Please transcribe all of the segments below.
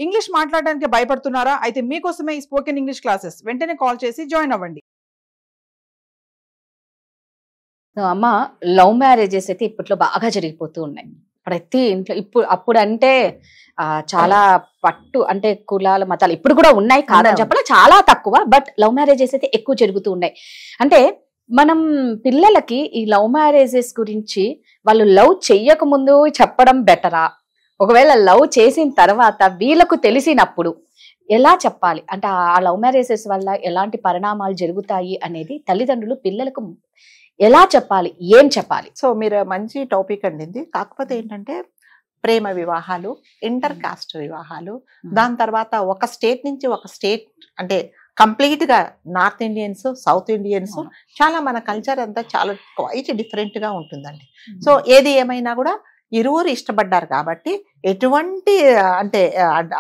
English మాట్లాడడానికి భయపడుతున్నారా? అయితే మీకోసమే ఈ స్పోకెన్ ఇంగ్లీష్ క్లాసెస్. వెంటనే కాల్ చేసి జాయిన్ అవ్వండి. అమ్మ, లవ్ మ్యారేజెస్ అయితే ఇప్పట్లో బాగా జరిగిపోతూ ఉన్నాయి. ప్రతి ఇంట్లో అప్పుడు అంటే చాలా పట్టు అంటే కులాల మతాలు ఇప్పుడు కూడా ఉన్నాయి, కాదని చెప్పాలి, చాలా తక్కువ. బట్ లవ్ మ్యారేజెస్ అయితే ఎక్కువ జరుగుతూ ఉన్నాయి. అంటే మనం పిల్లలకి ఈ లవ్ మ్యారేజెస్ గురించి వాళ్ళు లవ్ చెయ్యక ముందు చెప్పడం బెటరా, ఒకవేళ లవ్ చేసిన తర్వాత వీళ్ళకు తెలిసినప్పుడు ఎలా చెప్పాలి? అంటే ఆ లవ్ మ్యారేజెస్ వల్ల ఎలాంటి పరిణామాలు జరుగుతాయి అనేది తల్లిదండ్రులు పిల్లలకు ఎలా చెప్పాలి, ఏం చెప్పాలి? సో మీరు మంచి టాపిక్ అండి. కాకపోతే ఏంటంటే ప్రేమ వివాహాలు, ఇంటర్ కాస్ట్ వివాహాలు, దాని తర్వాత ఒక స్టేట్ నుంచి ఒక స్టేట్ అంటే కంప్లీట్ గా నార్త్ ఇండియన్స్, సౌత్ ఇండియన్స్, చాలా మన కల్చర్ అంతా చాలా క్వైట్ డిఫరెంట్ గా ఉంటుందండి. సో ఏది ఏమైనా కూడా ఇరువురు ఇష్టపడ్డారు కాబట్టి ఎటువంటి అంటే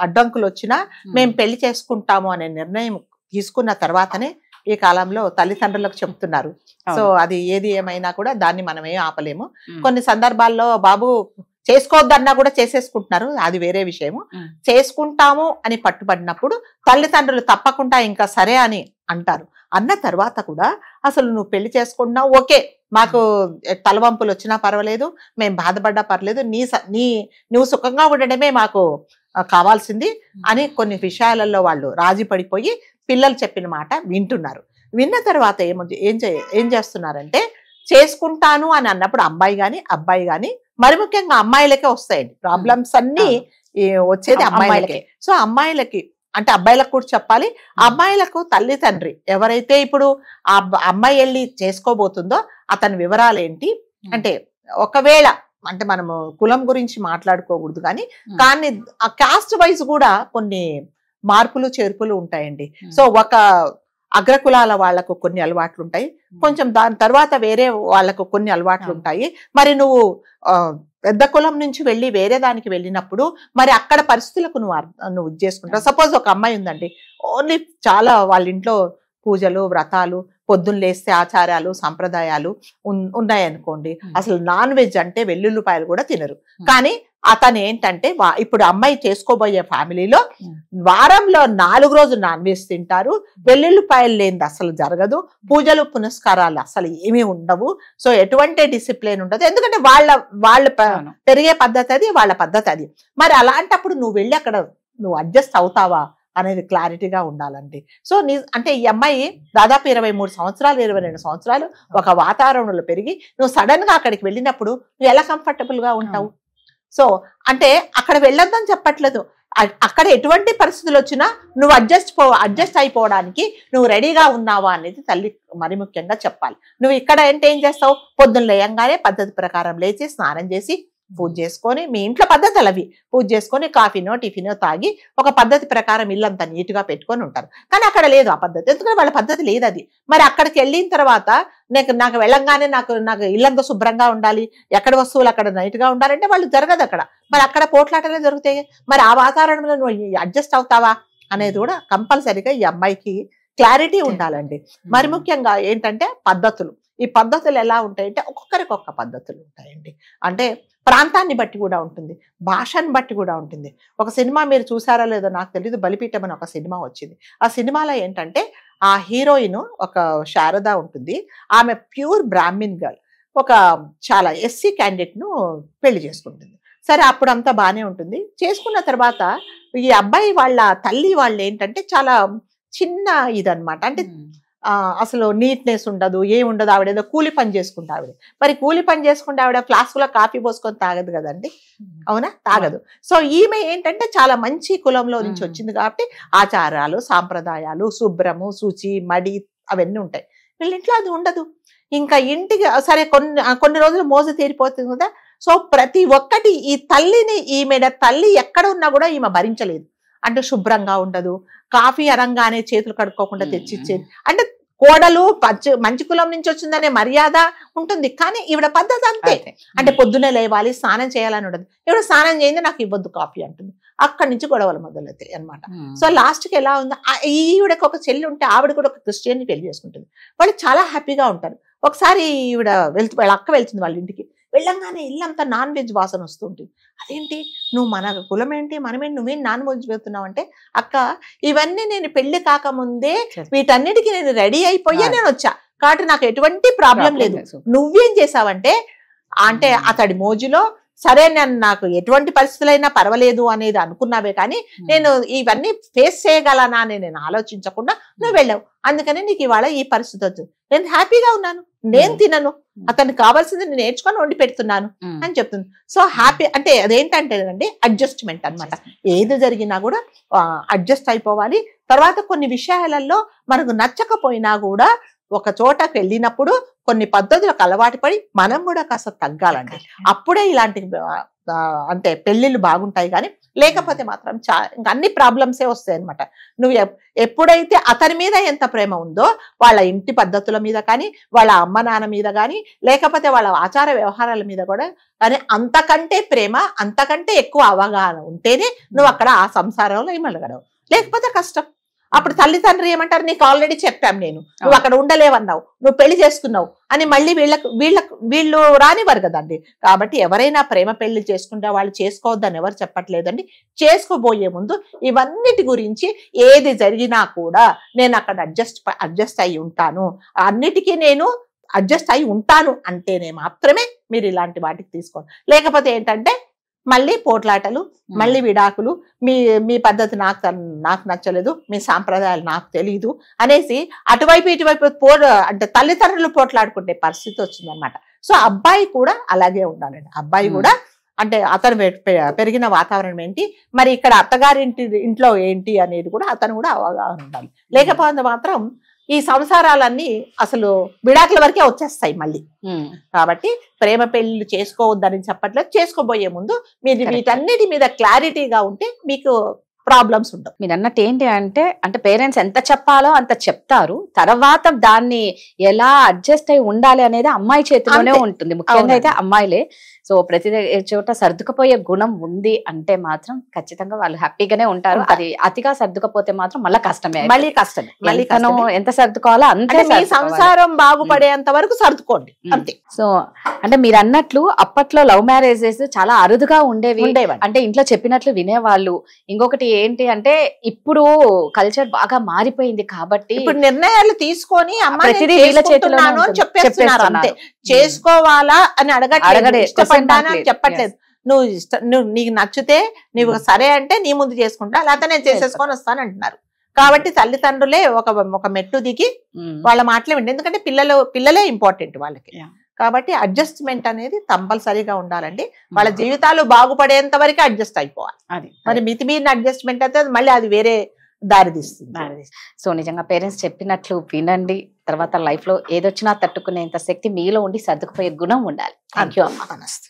అడ్డంకులు వచ్చినా మేము పెళ్లి చేసుకుంటాము అనే నిర్ణయం తీసుకున్న తర్వాతనే ఈ కాలంలో తల్లిదండ్రులకు చెప్తున్నారు. సో అది ఏది ఏమైనా కూడా దాన్ని మనం ఏం ఆపలేము. కొన్ని సందర్భాల్లో బాబు చేసుకోవద్దన్నా కూడా చేసేసుకుంటున్నారు, అది వేరే విషయము. చేసుకుంటాము అని పట్టుబడినప్పుడు తల్లిదండ్రులు తప్పకుండా ఇంకా సరే అని అంటారు. అన్న తర్వాత కూడా అసలు నువ్వు పెళ్లి చేసుకుంటున్నావు, ఓకే, మాకు తలవంపులు వచ్చినా పర్వాలేదు, మేము బాధపడ్డా పర్లేదు, నువ్వు సుఖంగా ఉండడమే మాకు కావాల్సింది అని కొన్ని విషయాలలో వాళ్ళు రాజీ పడిపోయి పిల్లలు చెప్పిన మాట వింటున్నారు. విన్న తర్వాత ఏం చేస్తున్నారంటే చేసుకుంటాను అని అన్నప్పుడు అమ్మాయి గాని అబ్బాయి గాని, మరి ముఖ్యంగా అమ్మాయిలకే వస్తాయండి ప్రాబ్లమ్స్ అన్ని వచ్చేది అమ్మాయిలకే. సో అమ్మాయిలకి అంటే అబ్బాయిలకు కూడా చెప్పాలి, అమ్మాయిలకు తల్లి తండ్రి ఎవరైతే ఇప్పుడు ఆ అమ్మాయి వెళ్ళి చేసుకోబోతుందో అతని వివరాలు ఏంటి అంటే, ఒకవేళ అంటే మనము కులం గురించి మాట్లాడుకోకూడదు కానీ ఆ కాస్ట్ వైజ్ కూడా కొన్ని మార్పులు చేర్పులు ఉంటాయండి. సో ఒక అగ్రకులాల వాళ్లకు కొన్ని అలవాట్లు ఉంటాయి, కొంచెం దాని తర్వాత వేరే వాళ్లకు కొన్ని అలవాట్లు ఉంటాయి. మరి నువ్వు పెద్ద కులం నుంచి వెళ్ళి వేరే దానికి వెళ్ళినప్పుడు మరి అక్కడ పరిస్థితులకు నువ్వు ఇది చేసుకుంటావు. సపోజ్ ఒక అమ్మాయి ఉందండి, ఓన్లీ చాలా వాళ్ళ ఇంట్లో పూజలు వ్రతాలు, పొద్దున్న లేస్తే ఆచారాలు సంప్రదాయాలు ఉన్నాయనుకోండి, అసలు నాన్ వెజ్ అంటే వెల్లుల్లిపాయలు కూడా తినరు. కానీ అతను ఏంటంటే ఇప్పుడు అమ్మాయి చేసుకోబోయే ఫ్యామిలీలో వారంలో 4 రోజులు నాన్ వెజ్ తింటారు, వెల్లుల్లిపాయలు లేనిది అసలు జరగదు, పూజలు పునస్కారాలు అసలు ఏమీ ఉండవు. సో ఎటువంటి డిసిప్లిన్ ఉండదు, ఎందుకంటే వాళ్ళ పెరిగే పద్ధతి అది, వాళ్ళ పద్ధతి అది. మరి అలాంటప్పుడు నువ్వు వెళ్ళి అక్కడ నువ్వు అడ్జస్ట్ అవుతావా అనేది క్లారిటీగా ఉండాలండి. సో అంటే ఈ అమ్మాయి దాదాపు 23 సంవత్సరాలు 22 సంవత్సరాలు ఒక వాతావరణంలో పెరిగి నువ్వు సడన్ గా అక్కడికి వెళ్ళినప్పుడు నువ్వు ఎలా కంఫర్టబుల్ గా ఉంటావు? సో అంటే అక్కడ వెళ్ళొద్దని చెప్పట్లేదు, అక్కడ ఎటువంటి పరిస్థితులు వచ్చినా నువ్వు అడ్జస్ట్ అయిపోవడానికి నువ్వు రెడీగా ఉన్నావా అనేది తల్లి మరి ముఖ్యంగా చెప్పాలి. నువ్వు ఇక్కడ అంటే ఏం చేస్తావు, పొద్దున్న లేయంగానే పద్ధతి ప్రకారం లేచి స్నానం చేసి పూజ చేసుకొని, మీ ఇంట్లో పద్ధతులు అవి, పూజ చేసుకొని కాఫీనో టిఫినో తాగి ఒక పద్ధతి ప్రకారం ఇల్లంతా నీట్గా పెట్టుకొని ఉంటారు. కానీ అక్కడ లేదు ఆ పద్ధతి, ఎందుకంటే వాళ్ళ పద్ధతి లేదు అది. మరి అక్కడికి వెళ్ళిన తర్వాత నాకు వెళ్ళంగానే నాకు ఇల్లంతా శుభ్రంగా ఉండాలి, ఎక్కడ వస్తువులు అక్కడ నీట్గా ఉండాలంటే వాళ్ళు జరగదు అక్కడ. మరి అక్కడ పోట్లాటలే జరుగుతాయి. మరి ఆ వాతావరణంలో నువ్వు అడ్జస్ట్ అవుతావా అనేది కూడా కంపల్సరీగా ఈ అమ్మాయికి క్లారిటీ ఉండాలండి. మరి ముఖ్యంగా ఏంటంటే పద్ధతులు, ఈ పద్ధతులు ఎలా ఉంటాయంటే ఒక్కొక్కరికి ఒక్క పద్ధతులు ఉంటాయండి. అంటే ప్రాంతాన్ని బట్టి కూడా ఉంటుంది, భాషను బట్టి కూడా ఉంటుంది. ఒక సినిమా మీరు చూసారా లేదో నాకు తెలియదు, బలిపీఠం అని ఒక సినిమా వచ్చింది. ఆ సినిమాలో ఏంటంటే ఆ హీరోయిన్ ఒక శారద ఉంటుంది, ఆమె ప్యూర్ బ్రాహ్మిన్ గర్ల్, ఒక చాలా ఎస్సీ క్యాండిడేట్ ను పెళ్లి చేసుకుంటుంది. సరే అప్పుడు అంతా బాగానే ఉంటుంది. చేసుకున్న తర్వాత ఈ అబ్బాయి వాళ్ళ తల్లి వాళ్ళు ఏంటంటే చాలా చిన్న ఇదనమాట, అంటే అసలు నీట్నెస్ ఉండదు, ఏముండదు. ఆవిడ ఏదో కూలి పని చేసుకుంటా ఆవిడ. మరి కూలి పని చేసుకుంటే ఆవిడ ఫ్లాస్క్లో కాఫీ పోసుకొని తాగదు కదండి, అవునా? తాగదు. సో ఈమె ఏంటంటే చాలా మంచి కులంలో నుంచి వచ్చింది కాబట్టి ఆచారాలు సాంప్రదాయాలు, శుభ్రము శుచి మడి అవన్నీ ఉంటాయి. వీళ్ళ ఇంట్లో అది ఉండదు. ఇంకా ఇంటికి సరే కొన్ని రోజులు మోజు తీరిపోతుంది కదా. సో ప్రతి ఒక్కటి ఈ తల్లిని, ఈమె తల్లి ఎక్కడ ఉన్నా కూడా ఈమె భరించలేదు. అంటే శుభ్రంగా ఉండదు, కాఫీ అరంగానే చేతులు కడుక్కోకుండా తెచ్చిచ్చేది. అంటే కోడలు మంచి కులం నుంచి వచ్చిందనే మర్యాద ఉంటుంది, కానీ ఈవిడ పద్ధతి అంతే. అంటే పొద్దున్నే లేవాలి, స్నానం చేయాలని ఉండదు. ఈవిడ స్నానం చేయండి నాకు ఇవ్వద్దు కాఫీ అంటుంది. అక్కడి నుంచి గొడవలు మొదలవుతాయి అనమాట. సో లాస్ట్కి ఎలా ఉంది, ఈవిడకి ఒక చెల్లి ఉంటే ఆవిడ కూడా ఒక క్రిస్టియన్ని పెళ్లి చేసుకుంటుంది. వాళ్ళు చాలా హ్యాపీగా ఉంటారు. ఒకసారి ఈవిడ వాళ్ళ అక్క వెళ్తుంది వాళ్ళ ఇంటికి. వెళ్ళంగానే ఇల్లంతా నాన్ వెజ్ వాసన వస్తుంటుంది. అదేంటి నువ్వు మన కులం ఏంటి మనమేంటి నువ్వేం నాన్ వెజ్ పెడుతున్నావు అంటే, అక్క ఇవన్నీ నేను పెళ్లి కాకముందే వీటన్నిటికీ నేను రెడీ అయిపోయా నేను వచ్చా కాబట్టి నాకు ఎటువంటి ప్రాబ్లం లేదు. నువ్వేం చేసావంటే అంటే అతడి మోజులో సరే నేను నాకు ఎటువంటి పరిస్థితులైనా పర్వాలేదు అనేది అనుకున్నావే కానీ నేను ఇవన్నీ ఫేస్ చేయగలనా అని నేను ఆలోచించకుండా నువ్వు వెళ్ళావు. అందుకని నీకు ఇవాళ ఈ పరిస్థితి వచ్చింది. నేను హ్యాపీగా ఉన్నాను, నేను తినను, అతనికి కావాల్సింది నేను నేర్చుకొని వండి పెడుతున్నాను అని చెప్తుంది. సో హ్యాపీ అంటే అదేంటంటే అండి అడ్జస్ట్మెంట్ అనమాట. ఏది జరిగినా కూడా అడ్జస్ట్ అయిపోవాలి. తర్వాత కొన్ని విషయాలలో మనకు నచ్చకపోయినా కూడా ఒక చోటకు వెళ్ళినప్పుడు కొన్ని పద్ధతులకు అలవాటు పడి మనం కూడా కాస్త తగ్గాలండి. అప్పుడే ఇలాంటి అంటే పెళ్లిళ్ళు బాగుంటాయి. కానీ లేకపోతే మాత్రం ఇంకా అన్ని ప్రాబ్లమ్సే వస్తాయి అనమాట. నువ్వు ఎప్పుడైతే అతని మీద ఎంత ప్రేమ ఉందో వాళ్ళ ఇంటి పద్ధతుల మీద కానీ వాళ్ళ అమ్మ నాన్న మీద కానీ లేకపోతే వాళ్ళ ఆచార వ్యవహారాల మీద కూడా కానీ అంతకంటే ప్రేమ అంతకంటే ఎక్కువ అవగాహన ఉంటేనే నువ్వు అక్కడ ఆ సంసారంలో ఇమ్మలగడవు. లేకపోతే కష్టం. అప్పుడు తల్లిదండ్రులు ఏమంటారు, నీకు ఆల్రెడీ చెప్పాం నేను, నువ్వు అక్కడ ఉండలేవన్నావు, నువ్వు పెళ్లి చేసుకున్నావు అని మళ్ళీ వీళ్ళు రానివ్వరు కదండి. కాబట్టి ఎవరైనా ప్రేమ పెళ్లి చేసుకుంటే వాళ్ళు చేసుకోవద్దని ఎవరు చెప్పట్లేదండి. చేసుకోబోయే ముందు ఇవన్నిటి గురించి ఏది జరిగినా కూడా నేను అక్కడ అడ్జస్ట్ అయి ఉంటాను, అన్నిటికీ నేను అడ్జస్ట్ అయి ఉంటాను అంటేనే మాత్రమే మీరు ఇలాంటి వాటికి తీసుకోండి. లేకపోతే ఏంటంటే మళ్ళీ పోట్లాటలు, మళ్ళీ విడాకులు, మీ పద్ధతి నాకు నచ్చలేదు, మీ సాంప్రదాయాలు నాకు తెలియదు అనేసి అటువైపు ఇటువైపు అంటే తల్లిదండ్రులు పోట్లాడుకునే పరిస్థితి వచ్చిందనమాట. సో అబ్బాయి కూడా అలాగే ఉండాలండి. అబ్బాయి కూడా అంటే అతను పెరిగిన వాతావరణం ఏంటి, మరి ఇక్కడ ఇంట్లో ఏంటి అనేది కూడా అతను కూడా అవగాహన ఉండాలి. లేకపోతే మాత్రం ఈ సంసారాలన్నీ అసలు విడాకుల వరకే వచ్చేస్తాయి మళ్ళీ. కాబట్టి ప్రేమ పెళ్లి చేసుకోవద్దని చెప్పట్లేదు. చేసుకోబోయే ముందు మీరు వీటన్నిటి మీద క్లారిటీగా ఉంటే మీకు ప్రాబ్లమ్స్ ఉండవు. మీరు అన్నట్టు ఏంటి అంటే పేరెంట్స్ ఎంత చెప్పాలో అంత చెప్తారు, తర్వాత దాన్ని ఎలా అడ్జస్ట్ అయి ఉండాలి అనేది అమ్మాయి చేతిలోనే ఉంటుంది. ముఖ్యంగా అయితే అమ్మాయిలే. సో ప్రతి చోట సర్దుకుపోయే గుణం ఉంది అంటే మాత్రం ఖచ్చితంగా వాళ్ళు హ్యాపీగానే ఉంటారు. అది అతిగా సర్దుకపోతే మాత్రం మళ్ళీ కష్టమే. ఎంత సర్దుకోవాలో అంతే. సంసారం బాగుపడేంత వరకు సర్దుకోండి అంతే. సో అంటే మీరు అన్నట్లు అప్పట్లో లవ్ మ్యారేజెస్ చాలా అరుదుగా ఉండేవి. అంటే ఇంట్లో చెప్పినట్లు వినేవాళ్ళు. ఇంకొకటి ఏంటి అంటే ఇప్పుడు కల్చర్ బాగా మారిపోయింది కాబట్టి ఇప్పుడు నిర్ణయాలు తీసుకొని ప్రతిదీ వీళ్ళ చేతిలో చెప్పేస్తున్నారు అంతే. చేసుకోవాలా అని అడగట్లేదు, చెప్పట్లేదు. నువ్వు నీకు నచ్చితే నువ్వు సరే అంటే నీ ముందు చేసుకుంటా, లేకపోతే నేను చేసేసుకొని వస్తాను అంటున్నారు. కాబట్టి తల్లిదండ్రులే ఒక మెట్టు దిగి వాళ్ళ మాటలే వింటే, ఎందుకంటే పిల్లలే ఇంపార్టెంట్ వాళ్ళకి. కాబట్టి అడ్జస్ట్మెంట్ అనేది కంపల్సరీగా ఉండాలండి. వాళ్ళ జీవితాలు బాగుపడేంత వరకు అడ్జస్ట్ అయిపోవాలి. మరి మితిమీరిన అడ్జస్ట్మెంట్ అయితే మళ్ళీ అది వేరే దారితీస్తుంది. సో నిజంగా పేరెంట్స్ చెప్పినట్లు వినండి. తర్వాత లైఫ్ లో ఏదొచ్చినా తట్టుకునేంత శక్తి మీలో ఉండి సర్దుకుపోయే గుణం ఉండాలి. థ్యాంక్ యూ అమ్మా. నమస్తే.